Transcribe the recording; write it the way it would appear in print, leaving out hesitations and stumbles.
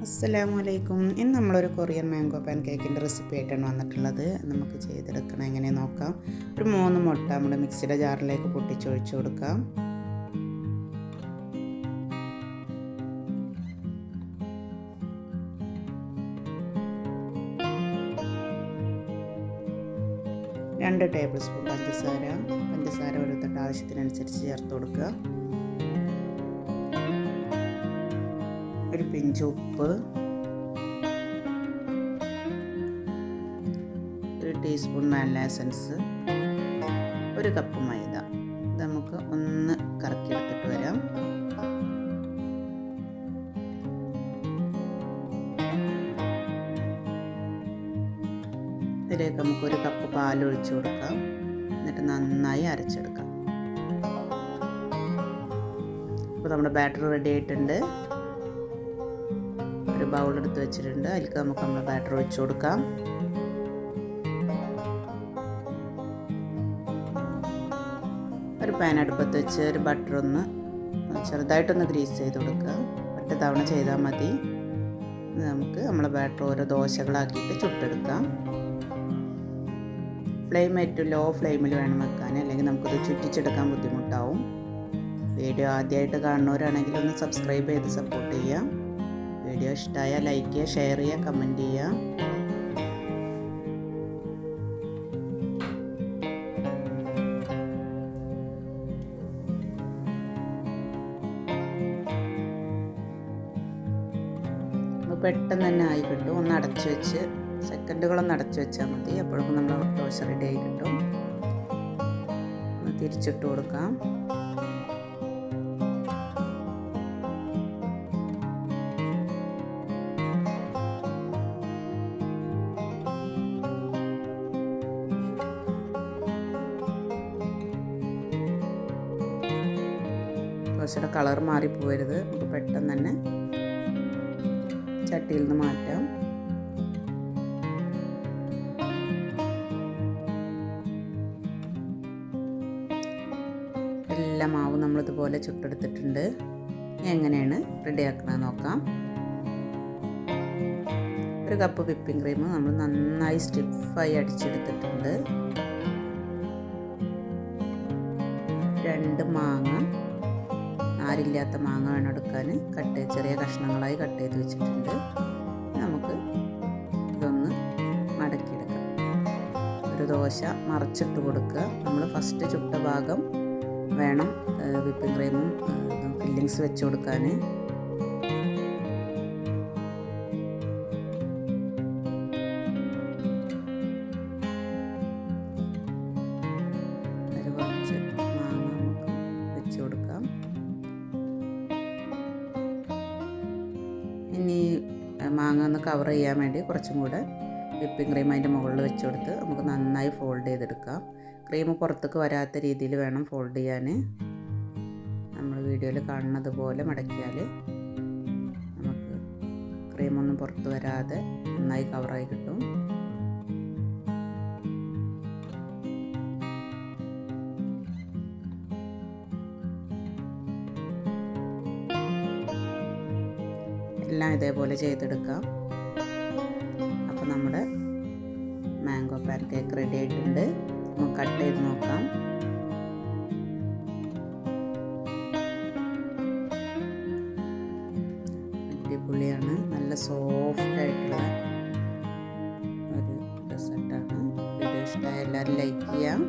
അസ്സലാമലൈക്കും. ഇന്ന് നമ്മളൊരു കൊറിയൻ മാംഗോ പാൻ കേക്കിൻ്റെ റെസിപ്പി ആയിട്ടാണ് വന്നിട്ടുള്ളത്. നമുക്ക് ചെയ്തെടുക്കണം എങ്ങനെ നോക്കാം. ഒരു 3 മുട്ട നമ്മുടെ മിക്സിയുടെ ജാറിലേക്ക് പൊട്ടിച്ചൊഴിച്ച് കൊടുക്കാം. രണ്ട് ടേബിൾ സ്പൂൺ പഞ്ചസാര ഓരോരുത്തരുടെ ആവശ്യത്തിനനുസരിച്ച് ചേർത്ത് കൊടുക്കുക. ഒരു പിഞ്ച് ഉപ്പ്, ഒരു ടീസ്പൂൺ വാനില എസൻസ്, ഒരു കപ്പ് മൈദ. ഇത് നമുക്ക് ഒന്ന് കറക്കിയെടുത്തിട്ട് വരാം. ഇതിലേക്ക് നമുക്ക് ഒരു കപ്പ് പാൽ ഒഴിച്ചു കൊടുക്കാം. എന്നിട്ട് നന്നായി അരച്ചെടുക്കാം. അപ്പോൾ നമ്മുടെ ബാറ്റർ റെഡി ആയിട്ടുണ്ട്. ഒരു ബൗൾ എടുത്ത് വെച്ചിട്ടുണ്ട്. അതിലേക്ക് നമുക്ക് നമ്മുടെ ബാറ്റർ ഒഴിച്ചു കൊടുക്കാം. ഒരു പാൻ അടുപ്പത്ത് വെച്ച് ഒരു ബട്ടർ ഒന്ന് ചെറുതായിട്ടൊന്ന് ഗ്രീസ് ചെയ്ത് കൊടുക്കുക. ഒറ്റ തവണ ചെയ്താൽ മതി. നമുക്ക് നമ്മളെ ബാറ്റർ ഓരോ ദോശകളാക്കിയിട്ട് ചുട്ടെടുക്കാം. ഫ്ലെയിം ഏറ്റവും ലോ ഫ്ലെയിമിൽ വേണം വെക്കാൻ, അല്ലെങ്കിൽ നമുക്കത് ചുറ്റിച്ചെടുക്കാൻ ബുദ്ധിമുട്ടാവും. വീഡിയോ ആദ്യമായിട്ട് കാണുന്നവരാണെങ്കിൽ ഒന്ന് സബ്സ്ക്രൈബ് ചെയ്ത് സപ്പോർട്ട് ചെയ്യാം. വീഡിയോ ഇഷ്ടമായാൽ ലൈക്ക് ചെയ്യുക, ഷെയർ ചെയ്യുക, കമൻറ്റ് ചെയ്യുക. പെട്ടെന്ന് തന്നെ ആയി കിട്ടും. ഒന്ന് അടച്ചു വെച്ച് സെക്കൻഡുകളൊന്ന് അടച്ചു വെച്ചാൽ മതി. അപ്പോഴേക്കും നമ്മൾ ദോശ റെഡി ആയി കിട്ടും. ഒന്ന് തിരിച്ചിട്ട് കൊടുക്കാം. ദോശയുടെ കളർ മാറിപ്പോകരുത്. നമുക്ക് പെട്ടെന്ന് തന്നെ ചട്ടിയിൽ നിന്ന് മാറ്റാം. എല്ലാ മാവും നമ്മളിതുപോലെ ചുട്ടെടുത്തിട്ടുണ്ട്. എങ്ങനെയാണ് റെഡിയാക്കണമെന്ന് നോക്കാം. ഒരു കപ്പ് വിപ്പിംഗ് ക്രീം നമ്മൾ നന്നായി സ്റ്റിഫായി അടിച്ചെടുത്തിട്ടുണ്ട്. 2 മാങ്ങ, നാരില്ലാത്ത മാങ്ങ വേണം എടുക്കാൻ. ചെറിയ കഷ്ണങ്ങളായി കട്ട് ചെയ്ത് വെച്ചിട്ടുണ്ട്. നമുക്ക് ഇതൊന്ന് മടക്കിയെടുക്കാം. ഒരു ദോശ മറച്ചിട്ട് കൊടുക്കുക. നമ്മൾ ഫസ്റ്റ് ചുട്ട ഭാഗം വേണം വിപ്പിംഗ് ക്രീമും ഫില്ലിങ്സ് വെച്ച് കൊടുക്കാൻ. കുറച്ച് മാങ്ങ നമുക്ക് വെച്ച് കൊടുക്കാം. ഇനി മാങ്ങ ഒന്ന് കവർ ചെയ്യാൻ വേണ്ടി കുറച്ചും കൂടെ വിപ്പിംഗ് ക്രീം അതിൻ്റെ മുകളിൽ വെച്ച് കൊടുത്ത് നമുക്ക് നന്നായി ഫോൾഡ് ചെയ്തെടുക്കാം. ക്രീം പുറത്തേക്ക് വരാത്ത രീതിയിൽ വേണം ഫോൾഡ് ചെയ്യാൻ. നമ്മൾ വീഡിയോയിൽ കാണുന്നത് പോലെ മടക്കിയാൽ നമുക്ക് ക്രീമൊന്നും പുറത്ത് വരാതെ നന്നായി കവറായി കിട്ടും. എല്ലാം ഇതേപോലെ ചെയ്തെടുക്കാം. അപ്പോൾ നമ്മുടെ മാംഗോ പാൻ കേക്ക് റെഡി ആയിട്ടുണ്ട്. നമുക്ക് കട്ട് ചെയ്ത് നോക്കാം. അടിപൊളിയാണ്. നല്ല സോഫ്റ്റ് ആയിട്ടുള്ള ഒരു ഡെസേർട്ടാണ്. വീഡിയോ ഇഷ്ടമായ എല്ലാവരും ലൈക്ക് ചെയ്യാം.